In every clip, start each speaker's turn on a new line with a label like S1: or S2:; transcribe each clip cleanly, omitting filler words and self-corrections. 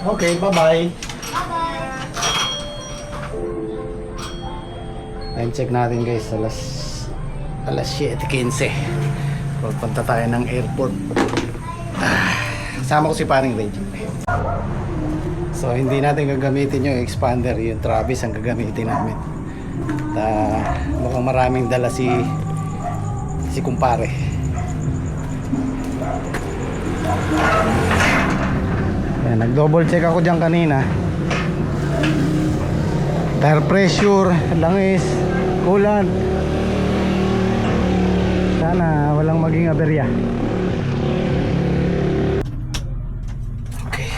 S1: Okay, bye-bye. Time check natin guys, alas 7:15. Pupunta tayo ng airport. Kasama ko si paring Reggie. So hindi natin gagamitin yung expander, yung Travis ang gagamitin namin. Mukhang maraming dala si kumpare. Ayan, nag-double check ako dyan kanina. Tire pressure, langis, coolant. Sana walang maging aberya. Okay.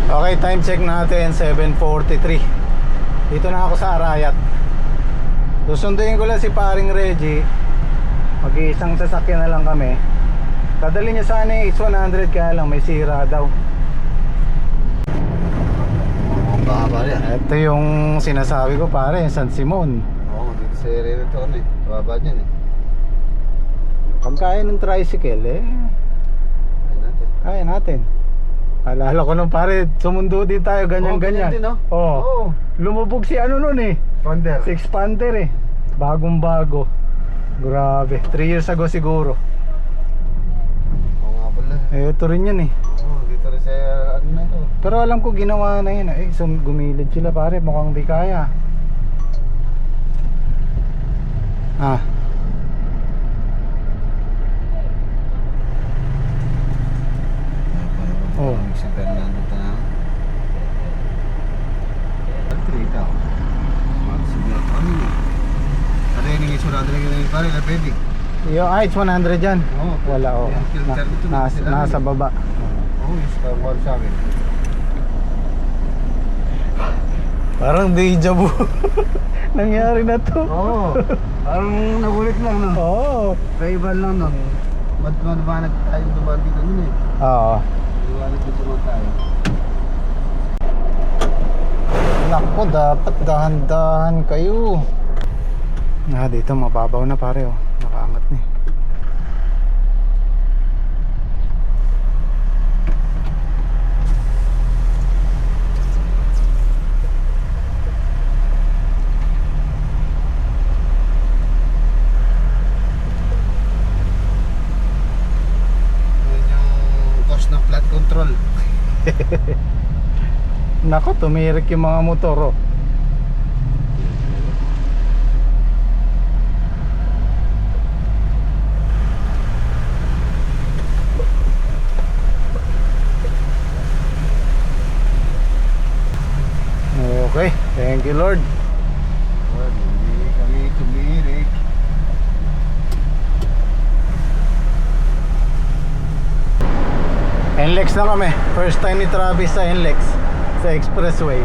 S1: Okay, time check natin 7:43. Dito na ako sa Arayat. Susunduin ko lang si paring Reggie. Mag-iisang sasakyan na lang kami. Dadali niya sana yung X100 kaya lang may sira daw.
S2: Baba yan.
S1: Ito yung sinasabi ko pare, San Simon.
S2: Oo, dito sa area nito ano eh. Baba dyan eh.
S1: Pagkaya ng tricycle
S2: Ayun natin.
S1: kaya natin. Alala ko nung pare, sumundo din tayo ganyan-ganyan.
S2: Ganyan din, no?
S1: Oo.
S2: Oo.
S1: Lumubog si ano nun eh.
S2: Ponder.
S1: Si expander eh. Bagong bago. Grabe, 3 years ago siguro.
S2: Oo nga pala.
S1: Ito rin yan eh.
S2: Oo, dito rin sa ano na to.
S1: Pero alam ko ginawa na yun eh. Gumilid sila pare, mukhang di kaya. Ah. Oh.
S2: Sa Fernando ta na. Trita. Smart signal. Ano yun? Ano yun yung isurado na ganyan pare? Pwede.
S1: Yung H100 dyan?
S2: Oo.
S1: Wala oh.
S2: Yung filter dito,
S1: Nasa baba.
S2: Oo, yung star sa akin.
S1: Parang deja vu. Nangyari na to.
S2: Oo. Parang nagulit lang no.
S1: Oo.
S2: Kaiban lang no. Madmanag tayo dumaan dito nun eh.
S1: Oo.
S2: Dumaan dito dumaan tayo.
S1: Naku, dapat dahan-dahan kayo. Dito mababaw na pare oh. Nakaangat na eh.
S2: Yan yung cost ng flat control.
S1: Nako, tumirik yung mga motor oh. Okay, thank you Lord.
S2: Hindi kami tumirik.
S1: NLEX na kami. First time ni Travis sa NLEX sa expressway.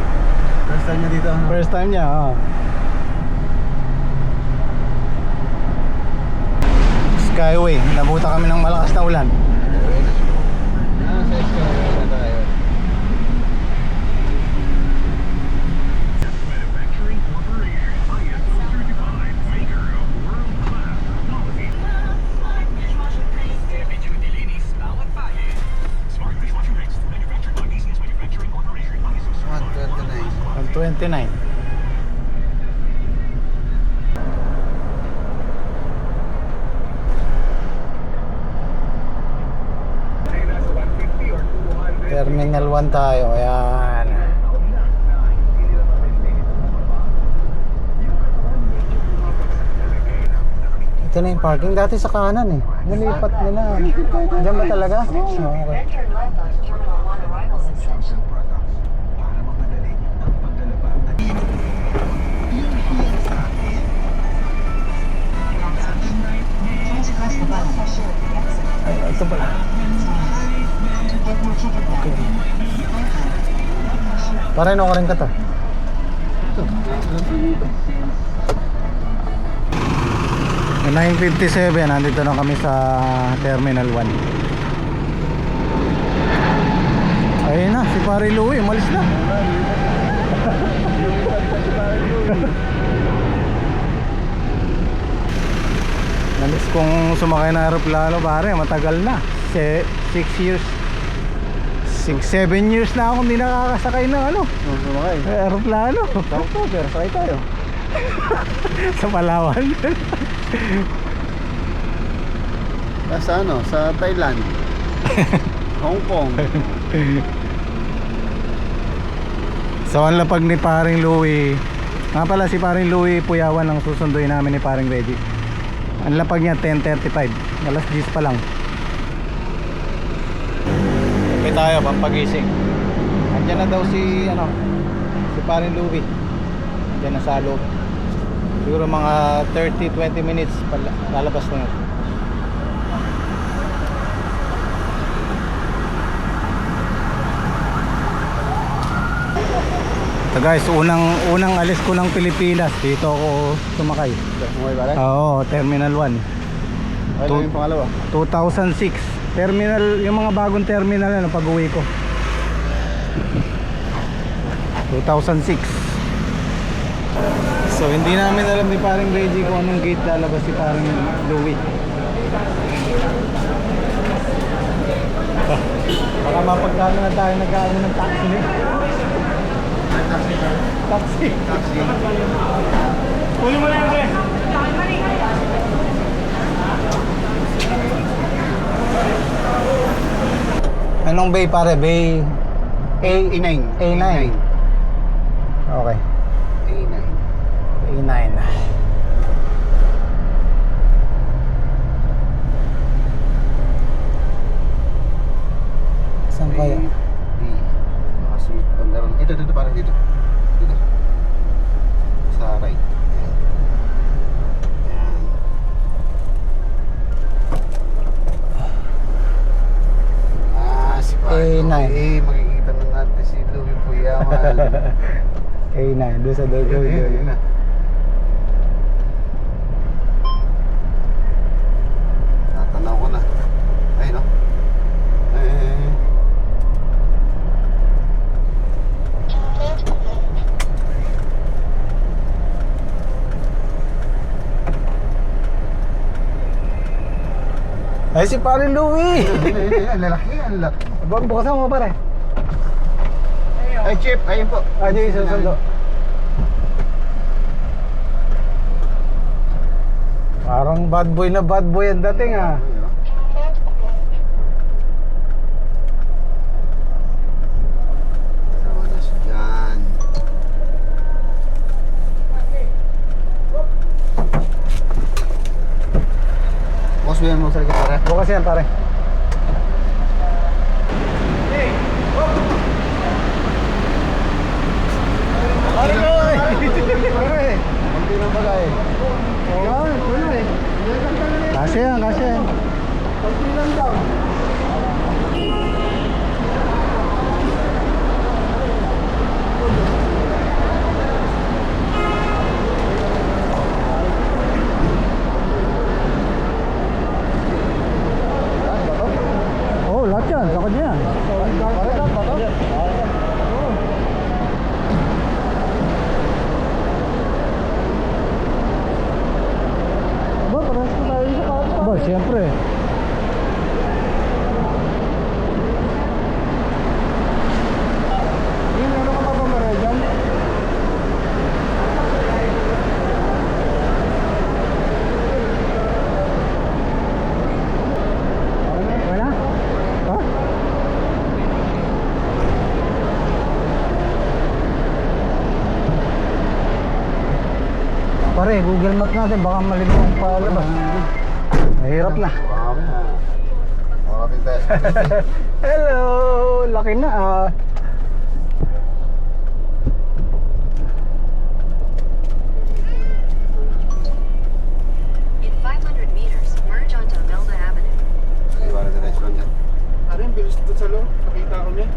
S2: First time niya dito ano?
S1: First time niya, oh. Skyway, nabuta kami ng malakas na ulan.
S2: Sa Skyway na tayo. Smart 29.
S1: 29. Terminal 1 tayo, ayan. Ito na yung parking dati sa kanan eh. Nilipat nila. Diyan ba talaga? Oh, okay. Ay, ito pala. Okay. Pareho ko rin ka to. 9:57, nandito na kami sa Terminal 1. Ayun na, si Pare Louie, umalis na. Namiss kong sumakay na aeroplano pare, matagal na. 6 years 6-7 years na akong hindi nakakasakay ng ano,
S2: Sumakay.
S1: aeroplano.
S2: Sa October, sakay tayo.
S1: Sa Palawan.
S2: Sa ano, sa Thailand. Hong Kong.
S1: So ang lapag ni Paring Louie. Nga pala si Paring Louie Puyawan ang susunduin namin ni Paring Reggie. Ang lapag niya 10:35. Alas 10 pa lang. Okay tayo, pampagising. Andiyan na daw si si Paring Louie. Diyan na sa loob. Siguro mga 30-20 minutes lalabas na yun. So guys, unang alis ko ng Pilipinas, dito ako sumakay.
S2: Sumakay pare?
S1: Oo, Terminal 1.
S2: Ano yung pangalawa?
S1: 2006. Terminal, yung mga bagong terminal na pag-uwi ko. 2006. So hindi namin alam ni Paring Reggie kung anong gate lalabas si Paring Louie. Baka mapagkano na tayo nag-aano ng taxi nito. Taxi. Uli mo na yan, pre. Anong bay pare? Bay
S2: A9.
S1: A9. Okay.
S2: A9.
S1: A9. Saan kaya?
S2: Nakasunod banda ron. Ito pare, dito. Dito. Sa right. Ayan. Ayan. Si Pare
S1: A9.
S2: makikita na natin si Louie Puyawan.
S1: A9, doon sa dulo.
S2: Yun na. Tatanaw ko na. Ayun no?
S1: Ay, si Pare Louie!
S2: Ang lalaki, ang lalaki.
S1: Bukasan mo pare.
S2: Ay, Chip, ayun po.
S1: Di susundo. Parang bad boy na bad boy ang dating ah.
S2: Sama na siya dyan. Boss, mo yan mo sa likod pare.
S1: Bukas yan pare. Pare Louie! Pare!
S2: Kunti ng bagay.
S1: Yan, tuloy. Kasi yan, kasi yan.
S2: Kunti lang daw.
S1: Oh, lahat yan. Saka niya.
S2: Pare lang, bato.
S1: Ba, parehas ko tayo sa kanta. Ba, siyempre.
S2: Yung ano ka pa ba mara dyan?
S1: Wala? Ha? Pare, Google Map natin. Baka malimang palabas. Mahirap na.
S2: Marami na. Marami tayo.
S1: Hello! Laki na ah.
S3: In 500 meters, merge onto Melda Avenue.
S2: Iwan na restaurant dyan.
S4: Ano yung bilis dito sa loob? Nakita ko niya.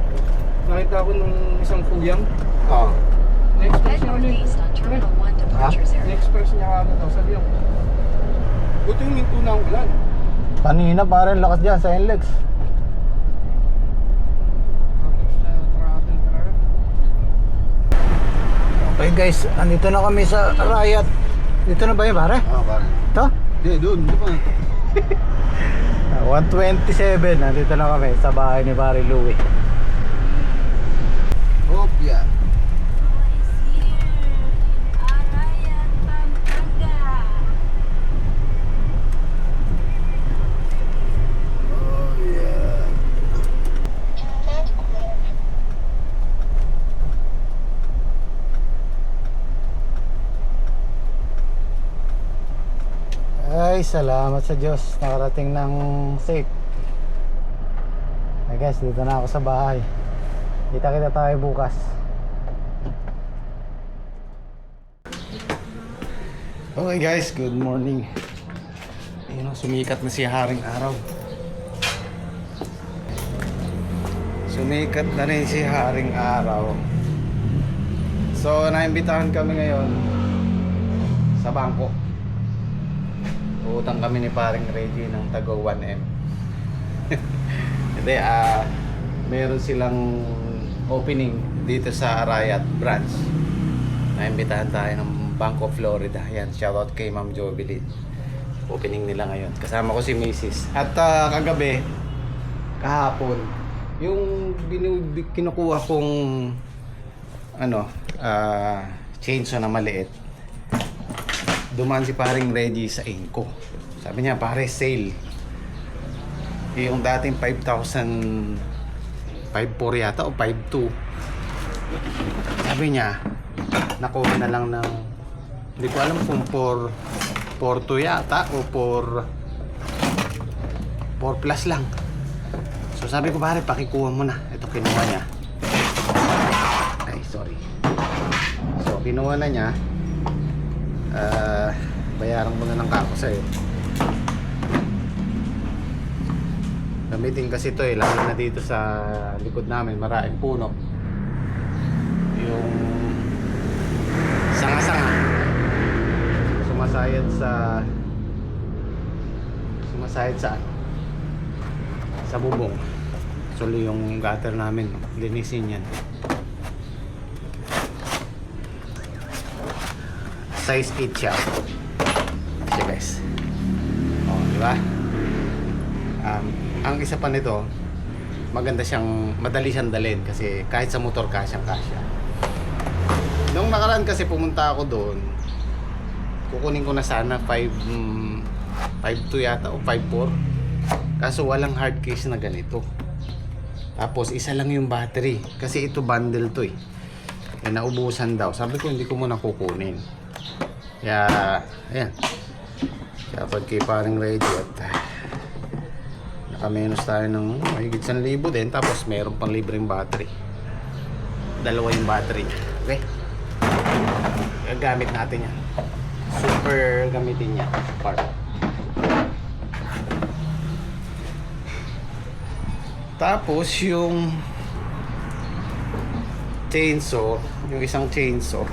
S4: Nakita ko nung isang kuyang.
S2: Oo.
S4: Na-express
S3: Head
S4: niya kami.
S3: northeast on Terminal 1 departures area.
S4: Na-express niya ka daw. Sabi yung buti yung minto na ang ulan.
S1: Kanina parang lakas dyan sa NLEX.
S4: Tapos,
S1: Okay guys, andito na kami sa Riot. Dito na ba yun pare?
S2: Pare.
S1: Ito?
S2: Hindi, doon. Di ba?
S1: 127, nandito na kami sa bahay ni pare Louie.
S2: Hopya. Oh, yeah.
S1: Ay, salamat sa Diyos. Nakarating ng safe. Ay guys, dito na ako sa bahay. Kita-kita tayo bukas. Okay guys, good morning. Ayun, sumikat na si Haring Araw. Sumikat na rin si Haring Araw. So, naimbitahan kami ngayon sa bangko. Utang kami ni paring Reggie ng tago 1M. Hindi, meron silang opening dito sa Arayat branch. Naimbitahan tayo ng Bank of Florida. Yan, shoutout kay Ma'am Jovelyn. Opening nila ngayon. Kasama ko si Mrs. At kagabi, kahapon, yung kinukuha kong chainsaw na maliit. Dumaan si paring Reggie sa Inco. Sabi niya, pare, sale. Yung dating 5,000, 5,400 yata o 5,200. Sabi niya, nakuha na lang ng, hindi ko alam kung 4,200 yata o 4 plus lang. So sabi ko, pare, pakikuha mo na. Ito kinuha niya. Ay, sorry. So kinuha na niya. Bayaran mo na ng kako sa'yo. Gamitin kasi ito lalo na dito sa likod namin, maraming puno. Yung sanga-sanga sumasayad sa bubong. So yung gutter namin, linisin yan. Size 8 siya. Okay guys. Oh, di ba? Ang isa pa nito, madali siyang dalhin kasi kahit sa motor kasya. Nung nakaraan kasi pumunta ako doon, kukunin ko na sana 5.2 yata o 5.4. Kaso walang hard case na ganito. Tapos isa lang yung battery kasi ito bundle to eh. Naubusan daw. Sabi ko hindi ko muna kukunin. Kaya, ayan. Dapat kay paring Reggie at nakamenos tayo ng mahigit 1,000 din. Tapos meron pang libreng battery. Dalawa yung battery niya. Okay? Gagamit natin yan. Super gamitin niya. Part. Tapos yung chainsaw, yung isang chainsaw,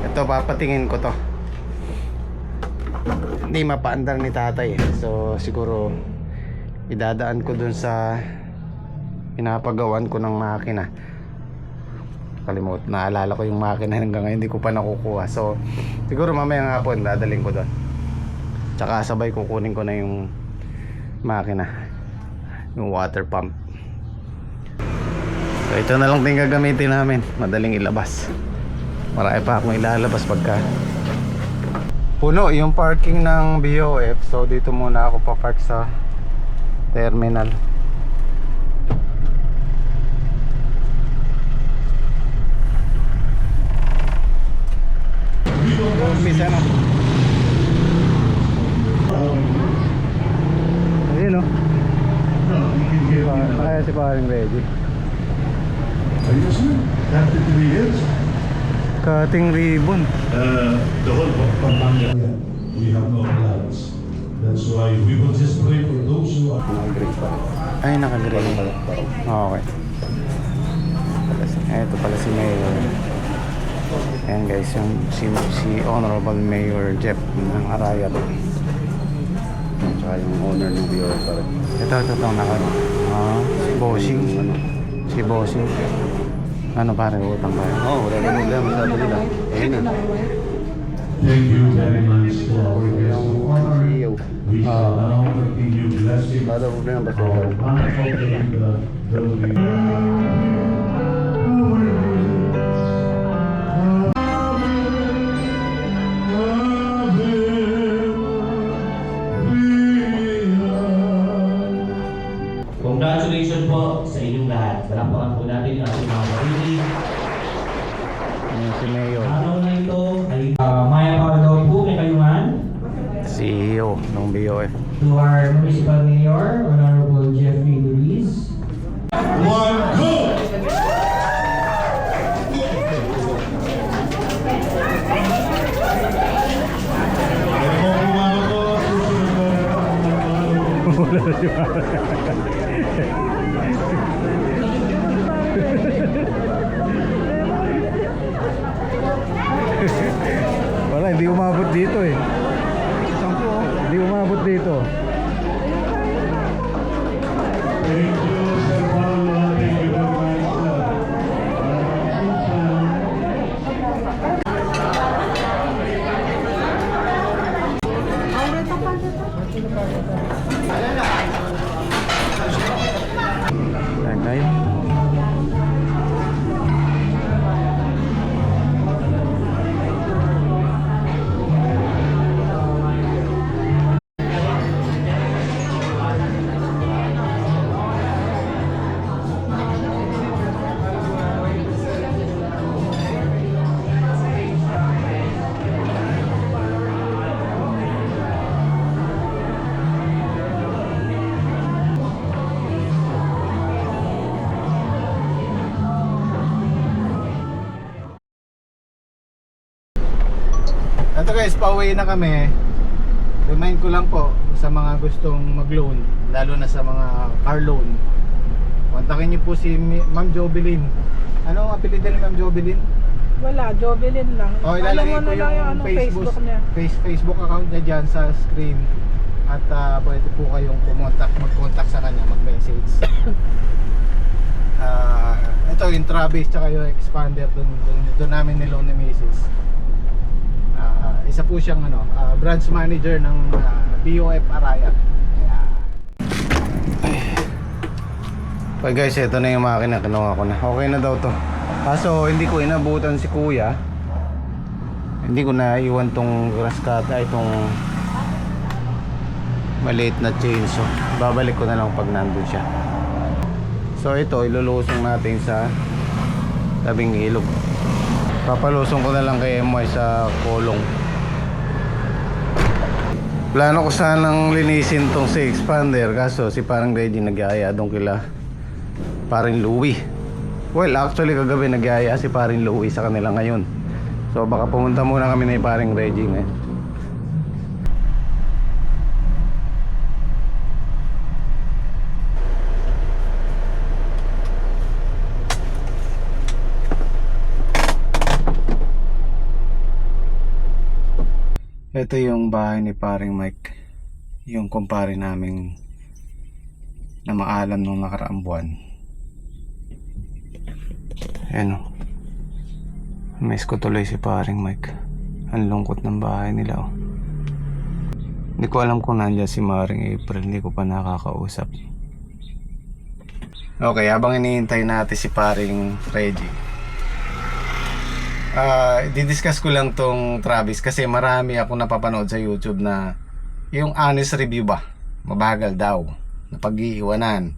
S1: ito papatingin ko to. Hindi mapaandar ni tatay so siguro idadaan ko dun sa pinapagawan ko ng makina. Naalala ko yung makina hanggang ngayon hindi ko pa nakukuha, so siguro mamayang hapon dadaling ko dun, tsaka sabay kukunin ko na yung makina, yung water pump. So ito na lang din gagamitin namin, madaling ilabas. Marami pa akong ilalabas pagka puno yung parking ng BOF. So dito muna ako papark sa terminal. Umpisa na. Ayun o. Kaya si paring Reggie.
S5: Ayos na. After 3 years,
S1: Cutting ribbon.
S5: the whole Pampanga, we have no plans. That's why we will just pray for those who are.
S1: Ay, naka-gray. Okay. Ito pala si Mayor. Ayan guys, yung si Honorable Mayor Jeff ng Arayat.
S2: Tsaka yung owner ng BOF pare.
S1: Ito, naka. Si Bossing. Si Si Bossing. Ano pare, utang ba?
S2: Oo, wala na problema sabi nila. Ayun na.
S5: Thank you very much to our guests.
S2: CEO.
S5: We shall now continue blessing
S2: Wala na problema basta
S5: our
S2: ikaw.
S5: wonderful building.
S6: Congratulations po sa inyong lahat. Palakpakan po natin ang ating mga sarili.
S1: Ayan si Mayor.
S6: Araw na ito ay Maya Paolo po kay Kayungan,
S1: CEO ng BOF.
S6: to our Municipal Mayor, Honorable Jeffrey Luis.
S5: One, go!
S1: Wala, hindi umabot dito eh. Hindi umabot dito.
S5: Thank you, Sir Paolo. Thank you very much, sir.
S1: Ayan tayo. Ito guys, pauwi na kami. Remind ko lang po sa mga gustong mag-loan, lalo na sa mga car loan. Kontakin niyo po si Ma'am Jovelyn. Ano ang apelido ni Ma'am Jovelyn?
S7: Wala, Jovelyn lang.
S1: O
S7: Alam
S1: ilalagay
S7: mo
S1: ko
S7: na lang yung
S1: yung
S7: anong Facebook niya.
S1: Facebook account niya dyan sa screen. At pwede po kayong mag-contact sa kanya, mag-message. Ito yung Travis tsaka yung Expander, doon namin niloan ni Mrs. Isa po siyang branch manager ng BOF Arayat. Okay guys, ito na yung makina, kinuha ko na. Okay na daw to. Kaso hindi ko inabutan si kuya. Hindi ko na iwan tong grass cutter, itong maliit na chainsaw. Babalik ko na lang pag nandun siya. So ito, ilulusong natin sa tabing ilog. Papalusong ko na lang kay MY sa kolong. Plano ko sanang linisin tong si Expander, kaso si parang Reggie nag-aaya doon kila paring Louie. Well, actually kagabi nag-aaya si paring Louie sa kanila ngayon. So baka pumunta muna kami na paring Reggie ngayon. Ito yung bahay ni paring Mike, yung kumpare namin na maalam nung nakaraang buwan. Ayan o, miss ko tuloy si paring Mike. Ang lungkot ng bahay nila o. Hindi ko alam kung nandiyan si Maring April, hindi ko pa nakakausap. Okay, habang iniintay natin si paring Reggie, didiscuss ko lang tong Travis kasi marami ako napapanood sa YouTube na yung honest review ba, mabagal daw, na pag-iiwanan.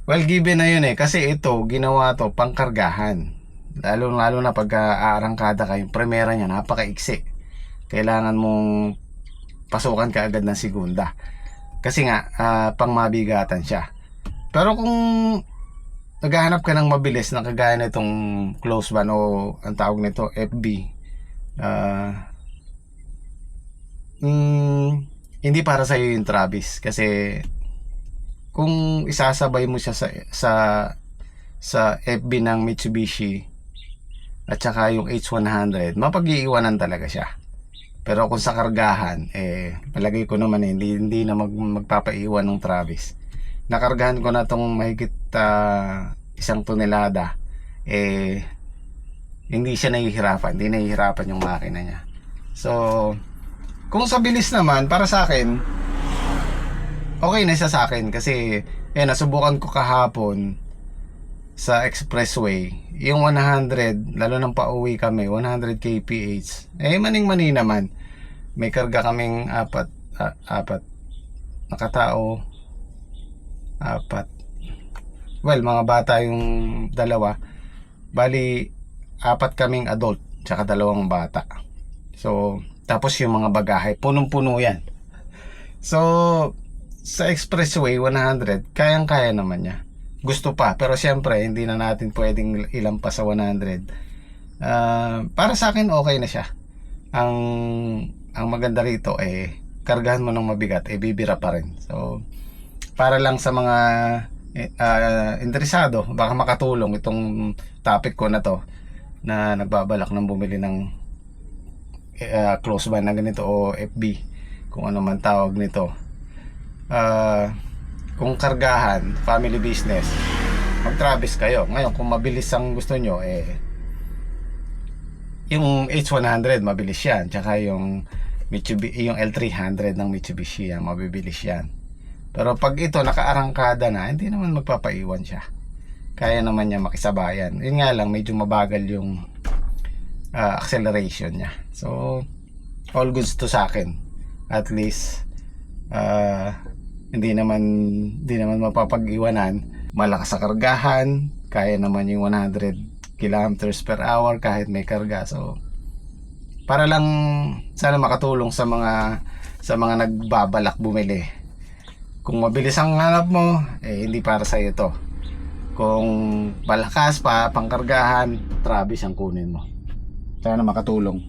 S1: Well, given na yun kasi ito ginawa to pangkargahan, lalo na pag aarangkada ka, yung primera niya napakaiksi, kailangan mong pasukan ka agad ng segunda kasi nga pang mabigatan siya. Pero kung naghahanap ka ng mabilis na kagaya nitong close van o ang tawag nito FB, hindi para sa iyo yung Travis, kasi kung isasabay mo siya sa FB ng Mitsubishi at saka yung H100, mapag-iiwanan talaga siya. Pero kung sa kargahan, palagay ko naman hindi na magpapaiwan ng Travis. Nakargahan ko na tong mahigit 1 tonelada, hindi siya hindi nahihirapan yung makina niya. So kung sa bilis naman, para sa akin okay na siya sa akin, kasi nasubukan ko kahapon sa expressway yung 100, lalo nang pauwi kami 100 kph, maning-mani naman. May karga kaming apat nakatao, mga bata yung dalawa, bali 4 kaming adult tsaka 2 bata. So tapos yung mga bagahe punong-puno yan. So sa expressway 100 kayang-kaya naman niya. Gusto pa, pero siyempre hindi na natin pwedeng ilampas sa 100. Para sa akin okay na siya. Ang maganda rito kargahan mo ng mabigat, bibira pa rin. So para lang sa mga interesado, baka makatulong itong topic ko na to, na nagbabalak ng bumili ng close van na ganito o FB, kung ano man tawag nito. Kung kargahan, family business, mag-Travis kayo. Ngayon kung mabilis ang gusto nyo, yung H100 mabilis yan, tsaka yung yung L300 ng Mitsubishi yan, mabibilis yan. Pero pag ito nakaarangkada na, hindi naman magpapaiwan siya, kaya naman niya makisabayan. Yun nga lang, medyo mabagal yung acceleration niya. So all goods to sa akin. At least hindi naman mapapag-iwanan. Malakas sa kargahan, kaya naman yung 100 kilometers per hour kahit may karga. So para lang sana makatulong sa mga nagbabalak bumili. Kung mabilis ang hanap mo, hindi para sa iyo to. Kung malakas pa pangkargahan, Travis ang kunin mo. Sana makatulong.